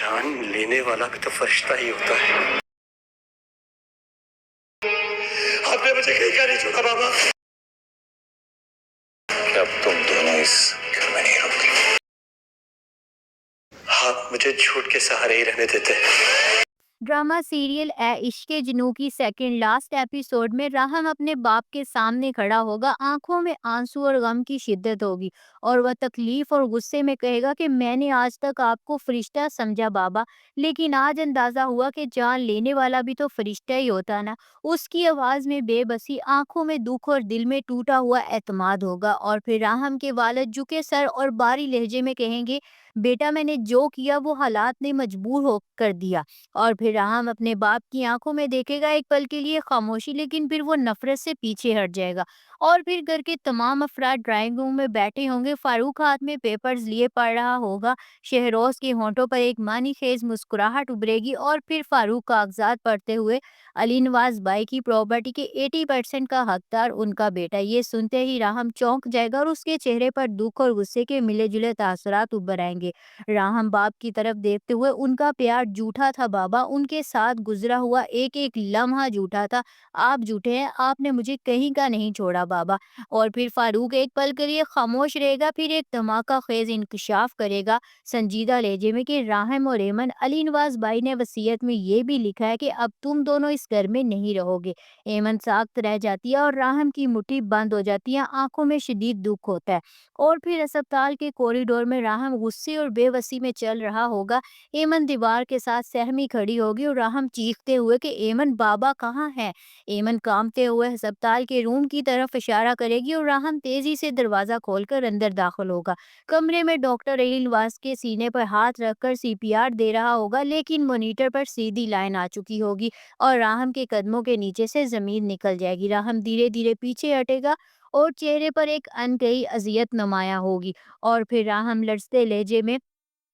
جان لینے والا بھی تو فرشتہ ہی ہوتا ہے. آپ نے مجھے کہیں کا نہیں چھوڑا بابا کہ اب تم دونوں اس گھر میں نہیں رہو گے. آپ مجھے جھوٹ کے سہارے ہی رہنے دیتے. ڈرامہ سیریل اے عشق جنوں کی سیکنڈ لاسٹ ایپیسوڈ میں راہم اپنے باپ کے سامنے کھڑا ہوگا. آنکھوں میں آنسو اور غم کی شدت ہوگی اور وہ تکلیف اور غصے میں کہے گا کہ میں نے آج تک آپ کو فرشتہ سمجھا بابا، لیکن آج اندازہ ہوا کہ جان لینے والا بھی تو فرشتہ ہی ہوتا نا. اس کی آواز میں بے بسی، آنکھوں میں دکھ اور دل میں ٹوٹا ہوا اعتماد ہوگا. اور پھر راہم کے والد جھکے سر اور باری لہجے میں کہیں گے، بیٹا میں نے جو کیا وہ حالات نے مجبور ہو کر دیا. اور پھر راہم اپنے باپ کی آنکھوں میں دیکھے گا ایک پل کے لیے خاموشی، لیکن پھر وہ نفرت سے پیچھے ہٹ جائے گا. اور پھر گھر کے تمام افراد ڈرائنگ روم میں بیٹھے ہوں گے. فاروق ہاتھ میں پیپرز لیے پڑھ رہا ہوگا. شہروز کے ہونٹوں پر ایک معنی خیز مسکراہٹ ابھرے گی اور پھر فاروق کاغذات پڑھتے ہوئے، علی نواز بائی کی پراپرٹی کے 80% کا حقدار ان کا بیٹا. یہ سنتے ہی راہم چونک جائے گا اور اس کے چہرے پر دکھ اور غصے کے ملے جلے تاثرات ابھر آئیں گے. راہم باپ کی طرف دیکھتے ہوئے، ان کا پیار جھوٹا تھا بابا، ان کے ساتھ گزرا ہوا ایک ایک لمحہ جھوٹا تھا. آپ جھوٹے ہیں، آپ نے مجھے کہیں کا نہیں چھوڑا بابا. اور پھر فاروق ایک پل کے لیے خاموش رہے گا، پھر ایک دھماکہ خیز انکشاف کرے گا سنجیدہ لہجے میں کہ راہم اور ایمن، علی نواز بھائی نے وصیت میں یہ بھی لکھا ہے کہ اب تم دونوں اس گھر میں نہیں رہو گے. ایمن ساکت رہ جاتی ہے اور راہم کی مٹھی بند ہو جاتی ہے، آنکھوں میں شدید دکھ ہوتا ہے. اور پھر اسپتال کے کوریڈور میں راہم غصے اور بے بسی میں چل رہا ہوگا. ایمن دیوار کے ساتھ سہمی کھڑی ہوگی اور راہم چیختے ہوئے کہ ایمن بابا کہاں ہے. ایمن کانپتے ہوئے اسپتال کے روم کی طرف اشارہ کرے گی اور راہم تیزی سے دروازہ کھول کر اندر داخل ہوگا. کمرے میں ڈاکٹر علی نواز کے سینے پر ہاتھ رکھ کر CPR دے رہا ہوگا، لیکن مانیٹر پر سیدھی لائن آ چکی ہوگی اور راہم کے قدموں کے نیچے سے زمین نکل جائے گی. راہم دھیرے دھیرے پیچھے ہٹے گا اور چہرے پر ایک انکہی اذیت نمایاں ہوگی. اور پھر راہم لرزتے لہجے میں،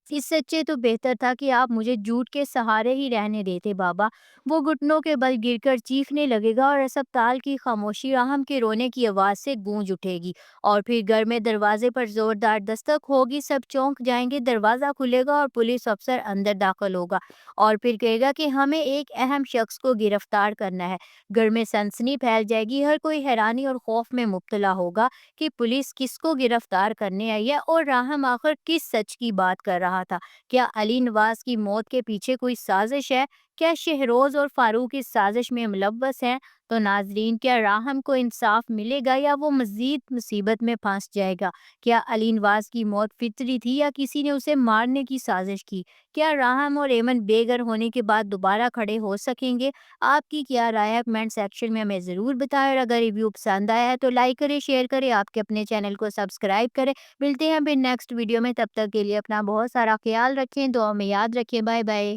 اس سچے تو بہتر تھا کہ آپ مجھے جھوٹ کے سہارے ہی رہنے دیتے بابا. وہ گھٹنوں کے بل گر کر چیخنے لگے گا اور اسپتال کی خاموشی راہم کے رونے کی آواز سے گونج اٹھے گی. اور پھر گھر میں دروازے پر زوردار دستک ہوگی. سب چونک جائیں گے. دروازہ کھلے گا اور پولیس افسر اندر داخل ہوگا اور پھر کہے گا کہ ہمیں ایک اہم شخص کو گرفتار کرنا ہے. گھر میں سنسنی پھیل جائے گی. ہر کوئی حیرانی اور خوف میں مبتلا ہوگا کہ پولیس کس کو گرفتار کرنے آئی ہے اور راہم آخر کس سچ کی بات کر رہا تھا. کیا علی نواز کی موت کے پیچھے کوئی سازش ہے؟ کیا شہروز اور فاروق اس سازش میں ملوث ہیں؟ تو ناظرین، کیا راہم کو انصاف ملے گا یا وہ مزید مصیبت میں پھنس جائے گا؟ کیا علی نواز کی موت فطری تھی یا کسی نے اسے مارنے کی سازش کی؟ کیا راہم اور ایمن بے گھر ہونے کے بعد دوبارہ کھڑے ہو سکیں گے؟ آپ کی کیا رائے ہے؟ کمنٹ سیکشن میں ہمیں ضرور بتائیں. اور اگر ریویو پسند آیا ہے تو لائک کریں، شیئر کریں، آپ کے اپنے چینل کو سبسکرائب کریں. ملتے ہیں پھر نیکسٹ ویڈیو میں. تب تک کے لیے اپنا بہت سارا خیال رکھیں، دعا میں یاد رکھیں. Bye bye.